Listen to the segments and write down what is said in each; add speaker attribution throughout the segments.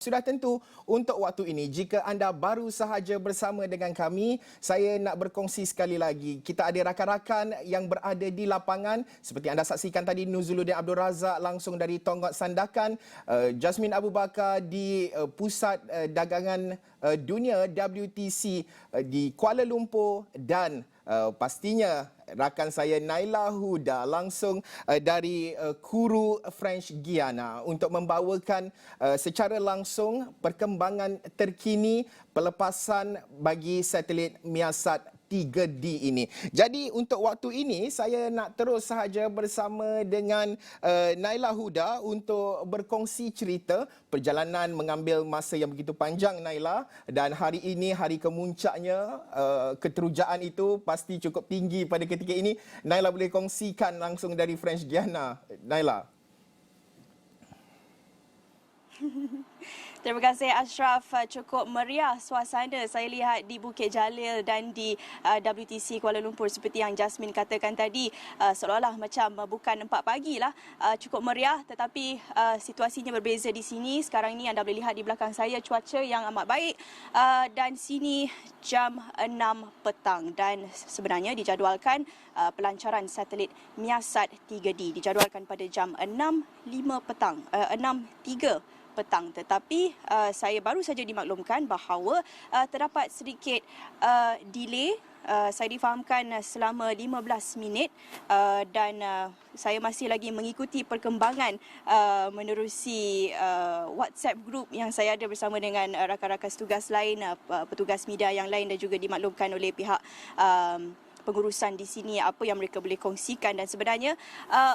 Speaker 1: Sudah tentu untuk waktu ini, jika anda baru sahaja bersama dengan kami, saya nak berkongsi sekali lagi. Kita ada rakan-rakan yang berada di lapangan. Seperti anda saksikan tadi, Nuzuluddin Abdul Razak langsung dari Tonggak Sandakan. Jasmine Abu Bakar di Pusat Dagangan Dunia WTC di Kuala Lumpur. Dan pastinya rakan saya Naila Huda langsung dari Kourou French Guiana untuk membawakan secara langsung perkembangan terkini pelepasan bagi satelit Miasat 3D ini. Jadi untuk waktu ini saya nak terus sahaja bersama dengan Naila Huda untuk berkongsi cerita perjalanan mengambil masa yang begitu panjang, Naila, dan hari ini hari kemuncaknya, keterujaan itu pasti cukup tinggi pada ketika ini. Naila boleh kongsikan langsung dari French Guiana, Naila.
Speaker 2: Terima kasih Ashraf. Cukup meriah suasana saya lihat di Bukit Jalil dan di WTC Kuala Lumpur seperti yang Jasmine katakan tadi. Seolah-olah macam bukan 4 pagi lah. Cukup meriah tetapi situasinya berbeza di sini. Sekarang ini anda boleh lihat di belakang saya cuaca yang amat baik dan sini jam 6 petang dan sebenarnya dijadualkan pelancaran satelit Miasat 3D dijadualkan pada jam 6.05 petang, 6.03 petang, tetapi saya baru saja dimaklumkan bahawa terdapat sedikit delay. Saya difahamkan selama 15 minit dan saya masih lagi mengikuti perkembangan menerusi WhatsApp group yang saya ada bersama dengan rakan-rakan setugas lain, petugas media yang lain, dan juga dimaklumkan oleh pihak pengurusan di sini apa yang mereka boleh kongsikan. Dan sebenarnya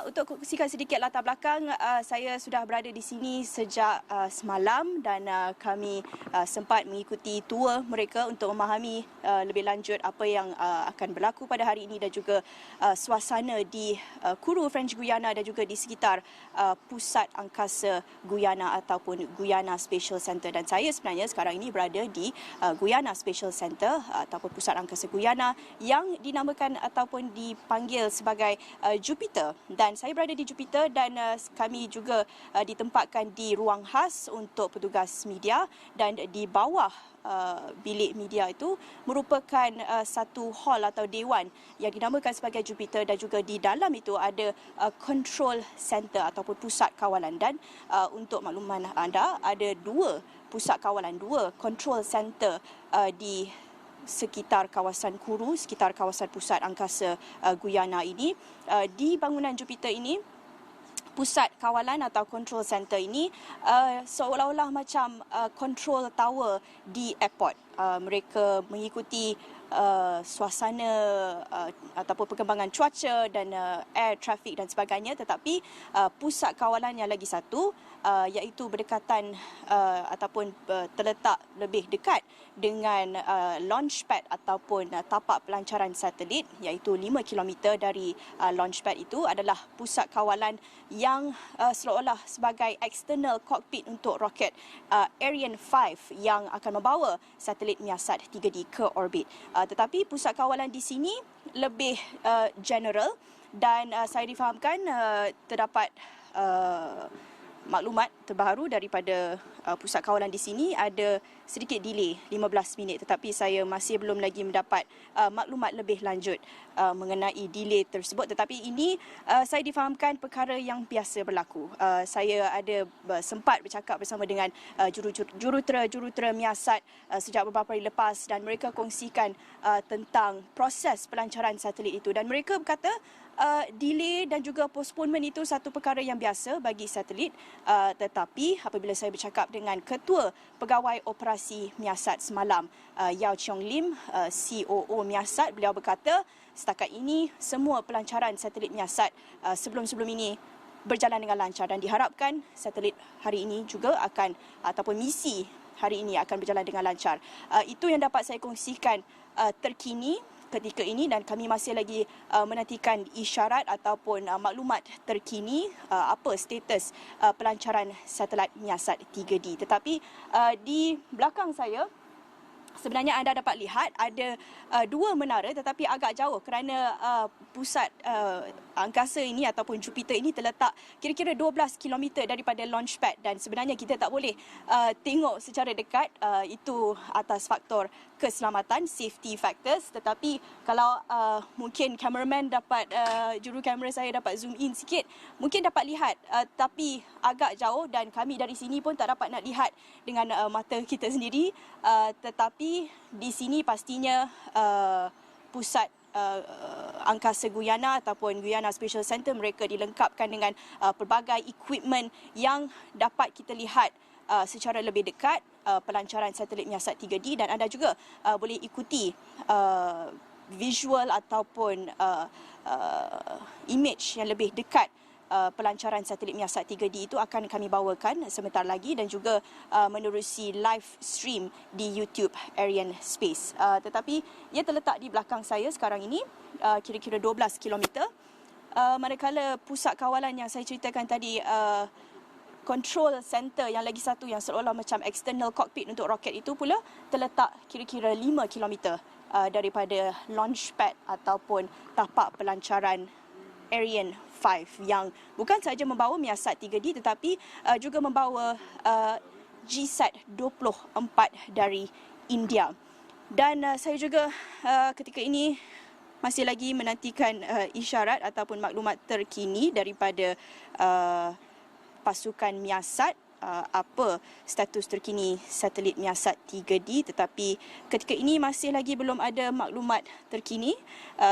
Speaker 2: untuk kongsikan sedikit latar belakang, saya sudah berada di sini sejak semalam dan kami sempat mengikuti tour mereka untuk memahami lebih lanjut apa yang akan berlaku pada hari ini dan juga suasana di Kourou French Guiana dan juga di sekitar Pusat Angkasa Guyana ataupun Guyana Special Center. Dan saya sebenarnya sekarang ini berada di Guyana Special Center ataupun Pusat Angkasa Guyana yang dinamakan ataupun dipanggil sebagai Jupiter, dan saya berada di Jupiter dan kami juga ditempatkan di ruang khas untuk petugas media, dan di bawah bilik media itu merupakan satu hall atau dewan yang dinamakan sebagai Jupiter, dan juga di dalam itu ada control center ataupun pusat kawalan. Dan untuk makluman anda, ada dua pusat kawalan, dua control center di sekitar kawasan Kourou, sekitar kawasan Pusat Angkasa Guyana ini. Di bangunan Jupiter ini, pusat kawalan atau control center ini seolah-olah macam control tower di airport. Mereka mengikuti suasana ataupun perkembangan cuaca dan air traffic dan sebagainya, tetapi pusat kawalan yang lagi satu iaitu berdekatan ataupun terletak lebih dekat dengan launchpad ataupun tapak pelancaran satelit, iaitu 5 km dari launchpad itu adalah pusat kawalan yang seolah-olah sebagai external cockpit untuk roket Ariane 5 yang akan membawa satelit Miasat 3D ke orbit. Tetapi pusat kawalan di sini lebih general dan saya difahamkan terdapat maklumat terbaru daripada pusat kawalan di sini. Ada sedikit delay 15 minit, tetapi saya masih belum lagi mendapat maklumat lebih lanjut mengenai delay tersebut. Tetapi ini saya difahamkan perkara yang biasa berlaku. Saya ada sempat bercakap bersama dengan jurutera Miasat sejak beberapa hari lepas, dan mereka kongsikan tentang proses pelancaran satelit itu, dan mereka berkata delay dan juga postponement itu satu perkara yang biasa bagi satelit. Tetapi apabila saya bercakap dengan Ketua Pegawai Operasi Miasat semalam, Yao Cheong Lim, COO Miasat, beliau berkata setakat ini semua pelancaran satelit Miasat sebelum-sebelum ini berjalan dengan lancar, dan diharapkan satelit hari ini juga akan ataupun misi hari ini akan berjalan dengan lancar. Itu yang dapat saya kongsikan terkini ketika ini, dan kami masih lagi menantikan isyarat ataupun maklumat terkini apa status pelancaran satelit Miasat 3D. Tetapi di belakang saya sebenarnya anda dapat lihat ada dua menara tetapi agak jauh kerana pusat angkasa ini ataupun Jupiter ini terletak kira-kira 12 km daripada launch pad dan sebenarnya kita tak boleh tengok secara dekat, itu atas faktor keselamatan, safety factors. Tetapi kalau mungkin cameraman dapat, juru kamera saya dapat zoom in sikit, mungkin dapat lihat, tapi agak jauh dan kami dari sini pun tak dapat nak lihat dengan mata kita sendiri. Tetapi di sini pastinya pusat angkasa Guyana ataupun Guyana Special Centre, mereka dilengkapkan dengan pelbagai equipment yang dapat kita lihat secara lebih dekat pelancaran satelit Miasat 3D dan anda juga boleh ikuti visual ataupun image yang lebih dekat pelancaran satelit Miasat 3D itu akan kami bawakan sebentar lagi dan juga menerusi live stream di YouTube Ariane Space. Tetapi ia terletak di belakang saya sekarang ini, kira-kira 12 km. Manakala pusat kawalan yang saya ceritakan tadi, control center yang lagi satu yang seolah macam external cockpit untuk roket itu pula terletak kira-kira 5 km daripada launch pad ataupun tapak pelancaran Ariane 5 yang bukan sahaja membawa Miasat 3D tetapi juga membawa GSAT-24 dari India. Dan saya juga ketika ini masih lagi menantikan isyarat ataupun maklumat terkini daripada pasukan Miasat, apa status terkini satelit Miasat 3D, tetapi ketika ini masih lagi belum ada maklumat terkini.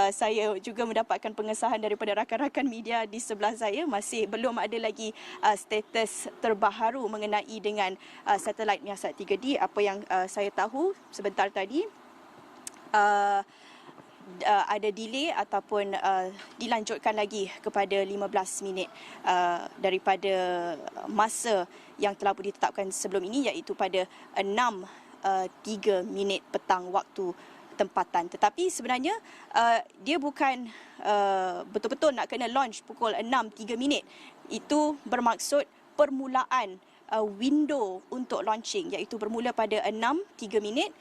Speaker 2: Saya juga mendapatkan pengesahan daripada rakan-rakan media di sebelah saya, masih belum ada lagi status terbaharu mengenai dengan satelit Miasat 3D. Apa yang saya tahu sebentar tadi, ada delay ataupun dilanjutkan lagi kepada 15 minit daripada masa yang telah ditetapkan sebelum ini, iaitu pada 6.03 petang waktu tempatan. Tetapi sebenarnya dia bukan betul-betul nak kena launch pukul 6.03. Itu bermaksud permulaan window untuk launching, iaitu bermula pada 6.03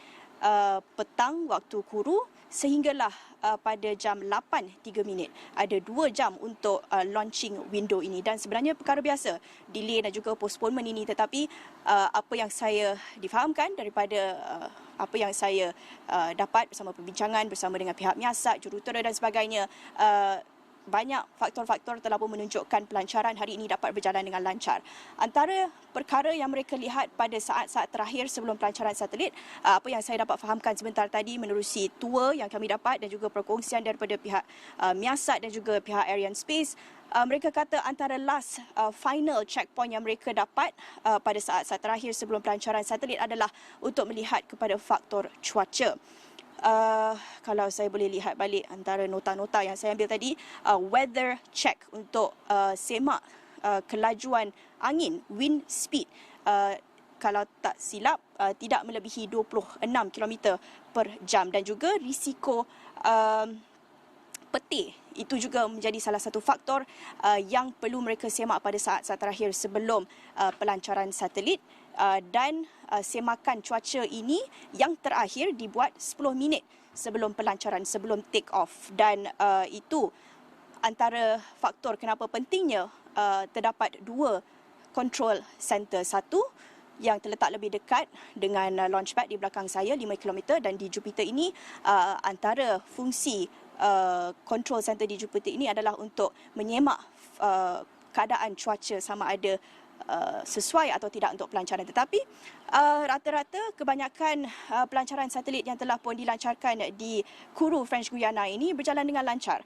Speaker 2: petang waktu Kuru sehinggalah pada jam 8.03. Ada 2 jam untuk launching window ini dan sebenarnya perkara biasa delay dan juga postponement ini, tetapi apa yang saya difahamkan daripada apa yang saya dapat bersama perbincangan bersama dengan pihak Miasat, jurutera dan sebagainya, banyak faktor-faktor telah pun menunjukkan pelancaran hari ini dapat berjalan dengan lancar. Antara perkara yang mereka lihat pada saat-saat terakhir sebelum pelancaran satelit, apa yang saya dapat fahamkan sebentar tadi menerusi tour yang kami dapat dan juga perkongsian daripada pihak Miasat dan juga pihak Ariane Space, mereka kata antara last final checkpoint yang mereka dapat pada saat-saat terakhir sebelum pelancaran satelit adalah untuk melihat kepada faktor cuaca. Kalau saya boleh lihat balik antara nota-nota yang saya ambil tadi, weather check untuk semak kelajuan angin, wind speed, kalau tak silap tidak melebihi 26 km per jam dan juga risiko petir. Itu juga menjadi salah satu faktor yang perlu mereka semak pada saat-saat terakhir sebelum pelancaran satelit. Dan semakan cuaca ini yang terakhir dibuat 10 minit sebelum pelancaran, sebelum take off. Dan itu antara faktor kenapa pentingnya terdapat 2 control center. Satu yang terletak lebih dekat dengan launchpad di belakang saya 5 km, dan di Jupiter ini antara fungsi control center di Jupiter ini adalah untuk menyemak keadaan cuaca sama ada sesuai atau tidak untuk pelancaran. Tetapi rata-rata kebanyakan pelancaran satelit yang telah pun dilancarkan di Kourou, French Guiana ini berjalan dengan lancar.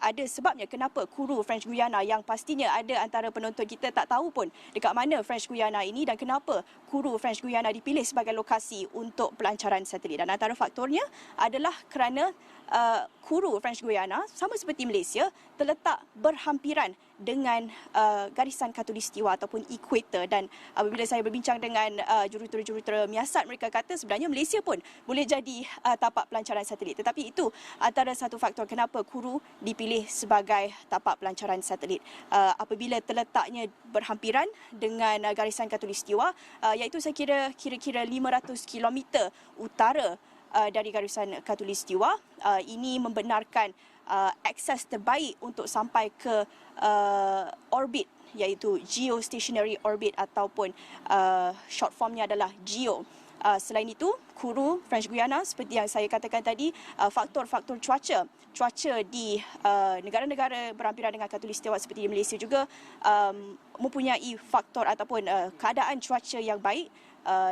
Speaker 2: Ada sebabnya kenapa Kourou, French Guiana, yang pastinya ada antara penonton kita tak tahu pun dekat mana French Guiana ini dan kenapa Kourou, French Guiana dipilih sebagai lokasi untuk pelancaran satelit. Dan antara faktornya adalah kerana Kourou, French Guiana, sama seperti Malaysia, terletak berhampiran dengan garisan khatulistiwa ataupun equator. Dan apabila saya berbincang dengan jurutera-jurutera miasat, mereka kata sebenarnya Malaysia pun boleh jadi tapak pelancaran satelit. Tetapi itu antara satu faktor kenapa Kuru dipilih sebagai tapak pelancaran satelit. Apabila terletaknya berhampiran dengan garisan khatulistiwa, iaitu saya kira-kira 500 km utara dari garisan khatulistiwa, ini membenarkan akses terbaik untuk sampai ke orbit, iaitu geostationary orbit ataupun short formnya adalah GEO. Selain itu, Kuru, French Guiana, seperti yang saya katakan tadi, faktor-faktor cuaca di negara-negara berhampiran dengan khatulistiwa seperti di Malaysia juga mempunyai faktor ataupun keadaan cuaca yang baik,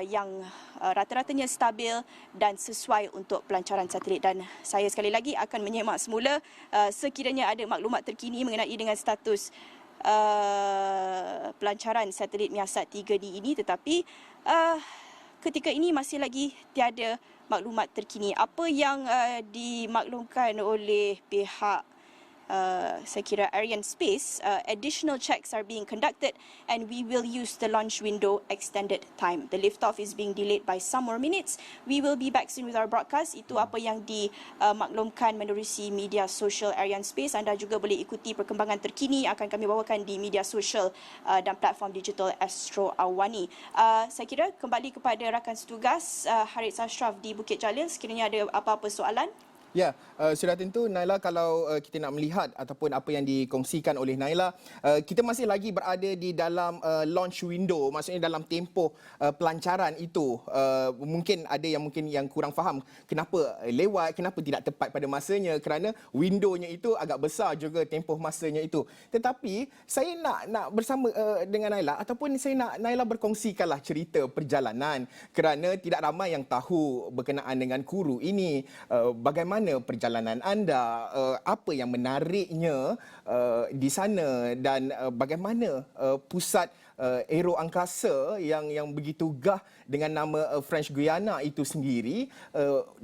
Speaker 2: yang rata-ratanya stabil dan sesuai untuk pelancaran satelit. Dan saya sekali lagi akan menyemak semula sekiranya ada maklumat terkini mengenai dengan status pelancaran satelit Miasat 3D ini, tetapi ketika ini masih lagi tiada maklumat terkini. Apa yang dimaklumkan oleh pihak saya kira Arianespace, additional checks are being conducted and we will use the launch window extended time. The liftoff is being delayed by some more minutes. We will be back soon with our broadcast. Itu apa yang dimaklumkan menerusi media sosial Arianespace. Anda juga boleh ikuti perkembangan terkini akan kami bawakan di media sosial dan platform digital Astro Awani. Saya kira kembali kepada rakan setugas Harith Ashraf di Bukit Jalil, sekiranya ada apa-apa soalan.
Speaker 1: Ya, sudah tentu Naila, kalau kita nak melihat ataupun apa yang dikongsikan oleh Naila, kita masih lagi berada di dalam launch window, maksudnya dalam tempoh pelancaran itu. Mungkin ada yang kurang faham kenapa lewat, kenapa tidak tepat pada masanya, kerana windownya itu agak besar juga tempoh masanya itu. Tetapi saya nak bersama dengan Naila ataupun saya nak Naila berkongsikanlah cerita perjalanan, kerana tidak ramai yang tahu berkenaan dengan Kuru ini. Bagaimana perjalanan anda, apa yang menariknya di sana, dan bagaimana pusat aero angkasa yang begitu gah dengan nama French Guiana itu sendiri,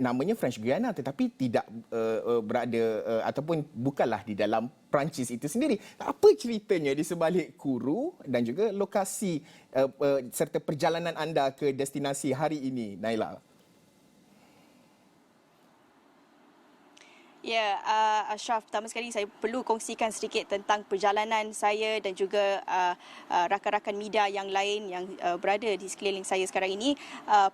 Speaker 1: namanya French Guiana tetapi tidak berada ataupun bukanlah di dalam Perancis itu sendiri. Apa ceritanya di sebalik Kuru dan juga lokasi serta perjalanan anda ke destinasi hari ini, Naila?
Speaker 2: Ya, Ashraf, pertama sekali saya perlu kongsikan sedikit tentang perjalanan saya dan juga rakan-rakan media yang lain yang berada di sekeliling saya sekarang ini.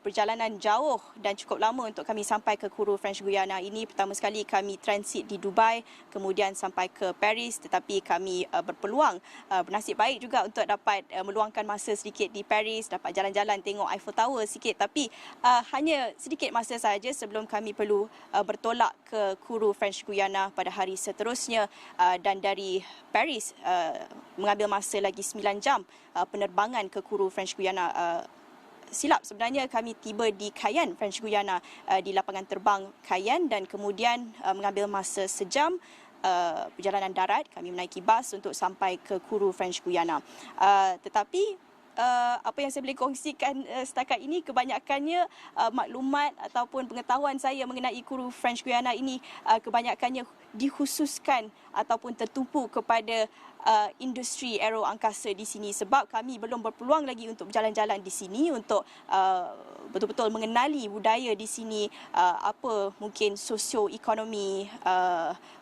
Speaker 2: Perjalanan jauh dan cukup lama untuk kami sampai ke Kuru French Guiana ini. Pertama sekali kami transit di Dubai, kemudian sampai ke Paris, tetapi kami berpeluang, bernasib baik juga untuk dapat meluangkan masa sedikit di Paris, dapat jalan-jalan tengok Eiffel Tower sikit, tapi hanya sedikit masa sahaja sebelum kami perlu bertolak ke Kuru French Guiana pada hari seterusnya, dan dari Paris mengambil masa lagi 9 jam penerbangan ke Kuru French Guiana. Silap, sebenarnya kami tiba di Cayenne, French Guiana, di lapangan terbang Cayenne, dan kemudian mengambil masa sejam perjalanan darat. Kami menaiki bas untuk sampai ke Kuru French Guiana. Tetapi apa yang saya boleh kongsikan setakat ini kebanyakannya maklumat ataupun pengetahuan saya mengenai Kuru French Guiana ini kebanyakannya dikhususkan ataupun tertumpu kepada industri aero angkasa di sini, sebab kami belum berpeluang lagi untuk berjalan-jalan di sini untuk betul-betul mengenali budaya di sini, apa mungkin sosioekonomi,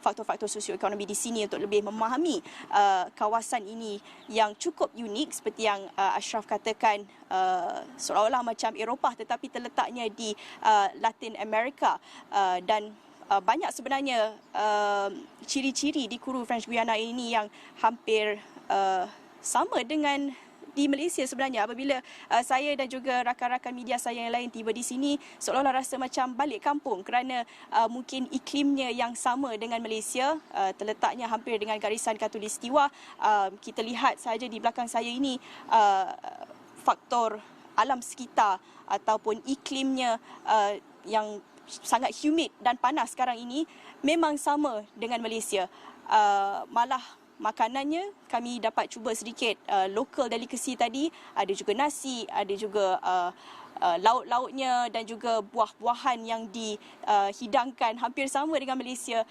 Speaker 2: faktor-faktor sosioekonomi di sini untuk lebih memahami kawasan ini yang cukup unik seperti yang Ashraf katakan, seolah-olah macam Eropah tetapi terletaknya di Latin America, dan banyak sebenarnya ciri-ciri di Kuru French Guiana ini yang hampir sama dengan di Malaysia sebenarnya. Apabila saya dan juga rakan-rakan media saya yang lain tiba di sini, seolah-olah rasa macam balik kampung, kerana mungkin iklimnya yang sama dengan Malaysia, terletaknya hampir dengan garisan khatulistiwa. Kita lihat saja di belakang saya ini faktor alam sekitar ataupun iklimnya yang sangat humid dan panas sekarang ini memang sama dengan Malaysia. Malah makanannya kami dapat cuba sedikit local delicacy tadi, ada juga nasi, ada juga lauk-lauknya dan juga buah-buahan yang dihidangkan hampir sama dengan Malaysia.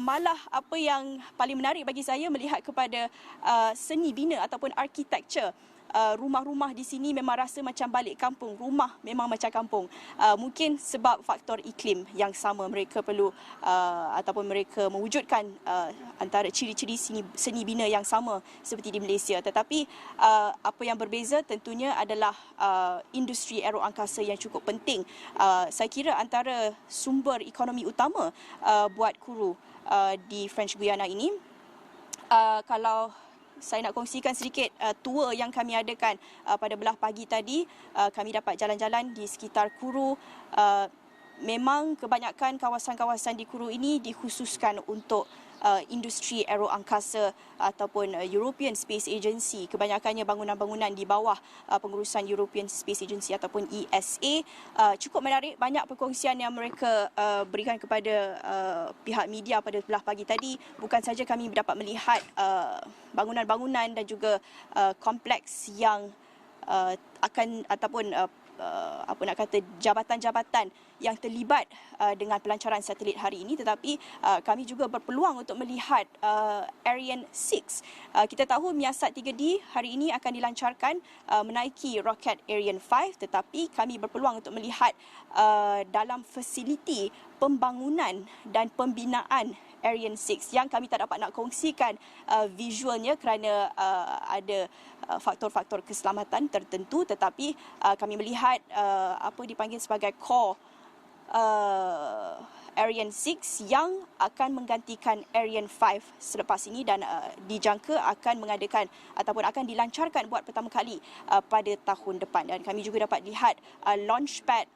Speaker 2: Malah apa yang paling menarik bagi saya melihat kepada seni bina ataupun architecture. Rumah-rumah di sini memang rasa macam balik kampung. Rumah memang macam kampung. Mungkin sebab faktor iklim yang sama, mereka perlu ataupun mereka mewujudkan antara ciri-ciri seni bina yang sama seperti di Malaysia. Tetapi apa yang berbeza tentunya adalah industri aeroangkasa yang cukup penting. Saya kira antara sumber ekonomi utama buat Kuru di French Guiana ini. Kalau saya nak kongsikan sedikit tour yang kami adakan pada belah pagi tadi. Kami dapat jalan-jalan di sekitar Kuru. Memang kebanyakan kawasan-kawasan di Kuru ini dikhususkan untuk industri aeroangkasa ataupun European Space Agency. Kebanyakannya bangunan-bangunan di bawah pengurusan European Space Agency ataupun ESA. Cukup menarik, banyak perkongsian yang mereka berikan kepada pihak media pada belah pagi tadi. Bukan saja kami dapat melihat bangunan-bangunan dan juga kompleks yang akan ataupun jabatan-jabatan yang terlibat dengan pelancaran satelit hari ini, tetapi kami juga berpeluang untuk melihat Ariane 6. Kita tahu Miasat 3D hari ini akan dilancarkan menaiki roket Ariane 5, tetapi kami berpeluang untuk melihat dalam fasiliti pembangunan dan pembinaan Ariane 6 yang kami tak dapat nak kongsikan visualnya kerana ada faktor-faktor keselamatan tertentu, tetapi kami melihat apa dipanggil sebagai core Ariane 6 yang akan menggantikan Ariane 5 selepas ini dan dijangka akan mengadakan ataupun akan dilancarkan buat pertama kali pada tahun depan. Dan kami juga dapat lihat launchpad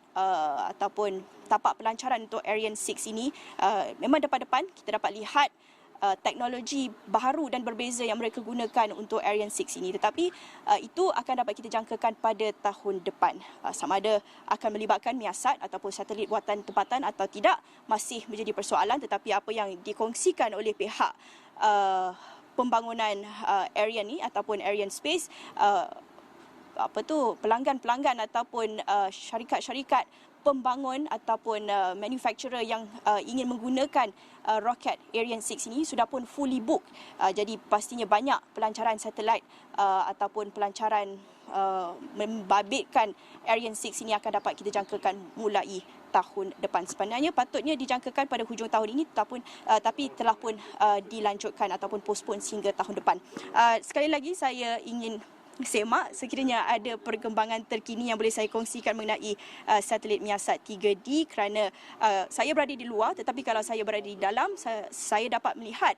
Speaker 2: ataupun tapak pelancaran untuk Ariane 6 ini. Memang depan-depan kita dapat lihat teknologi baharu dan berbeza yang mereka gunakan untuk Ariane 6 ini, tetapi itu akan dapat kita jangkakan pada tahun depan. Sama ada akan melibatkan Miasat ataupun satelit buatan tempatan atau tidak masih menjadi persoalan, tetapi apa yang dikongsikan oleh pihak pembangunan Ariane ni ataupun Ariane Space, pelanggan-pelanggan ataupun syarikat-syarikat pembangun ataupun manufacturer yang ingin menggunakan roket Ariane 6 ini sudah pun fully book. Jadi pastinya banyak pelancaran satelit ataupun pelancaran membabitkan Ariane 6 ini akan dapat kita jangkakan mulai tahun depan. Sebenarnya patutnya dijangkakan pada hujung tahun ini, tapi telah pun dilanjutkan ataupun postpone sehingga tahun depan. Sekali lagi saya ingin semak sekiranya ada perkembangan terkini yang boleh saya kongsikan mengenai satelit Miasat 3D, kerana saya berada di luar, tetapi kalau saya berada di dalam, saya dapat melihat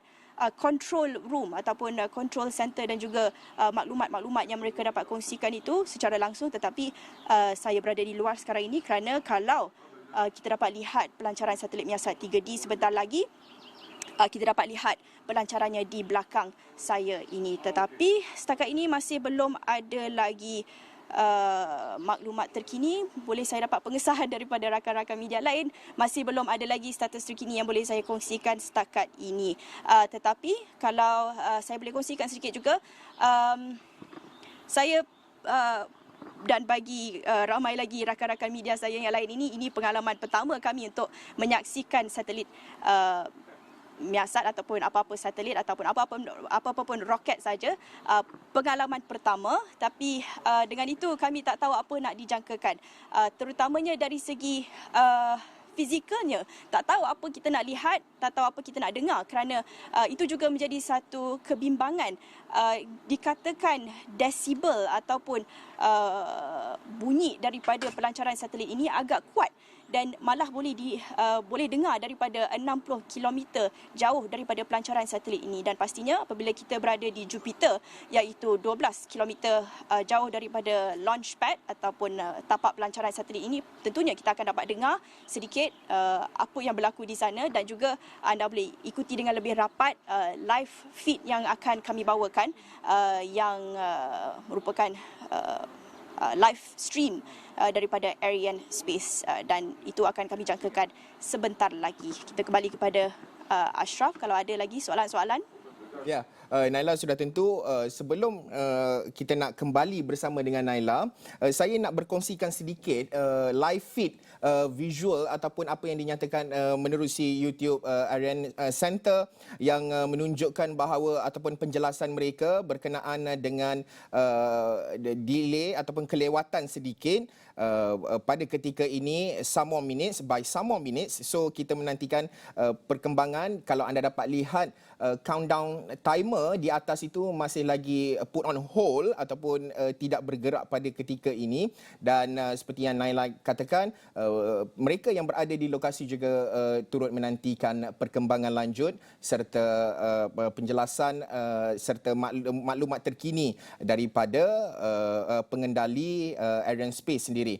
Speaker 2: control room ataupun control center dan juga maklumat-maklumat yang mereka dapat kongsikan itu secara langsung. Tetapi saya berada di luar sekarang ini kerana kalau kita dapat lihat pelancaran satelit Miasat 3D sebentar lagi, kita dapat lihat pelancarannya di belakang saya ini. Tetapi setakat ini masih belum ada lagi maklumat terkini. Boleh saya dapat pengesahan daripada rakan-rakan media lain. Masih belum ada lagi status terkini yang boleh saya kongsikan setakat ini. Tetapi kalau saya boleh kongsikan sedikit juga, saya dan bagi ramai lagi rakan-rakan media saya yang lain ini pengalaman pertama kami untuk menyaksikan satelit Miasat ataupun apa-apa satelit ataupun apa-apa pun roket saja. Pengalaman pertama, tapi dengan itu kami tak tahu apa nak dijangkakan, terutamanya dari segi fizikalnya. Tak tahu apa kita nak lihat, tak tahu apa kita nak dengar, kerana itu juga menjadi satu kebimbangan. Dikatakan desibel ataupun bunyi daripada pelancaran satelit ini agak kuat dan malah boleh dengar daripada 60 km jauh daripada pelancaran satelit ini. Dan pastinya apabila kita berada di Jupiter, iaitu 12 km jauh daripada launchpad ataupun tapak pelancaran satelit ini, tentunya kita akan dapat dengar sedikit apa yang berlaku di sana, dan juga anda boleh ikuti dengan lebih rapat live feed yang akan kami bawakan, yang merupakan live stream daripada Ariane Space, dan itu akan kami jangkakan sebentar lagi. Kita kembali kepada Ashraf kalau ada lagi soalan-soalan.
Speaker 1: Ya, Naila sudah tentu sebelum kita nak kembali bersama dengan Naila, saya nak berkongsikan sedikit live feed visual ataupun apa yang dinyatakan menerusi YouTube Arian Center yang menunjukkan bahawa ataupun penjelasan mereka berkenaan dengan delay ataupun kelewatan sedikit pada ketika ini some more minutes by some more minutes. So kita menantikan perkembangan. Kalau anda dapat lihat countdown timer di atas itu masih lagi put on hold ataupun tidak bergerak pada ketika ini, dan seperti yang Naila katakan, mereka yang berada di lokasi juga turut menantikan perkembangan lanjut serta penjelasan serta maklumat terkini daripada pengendali Arianespace sendiri.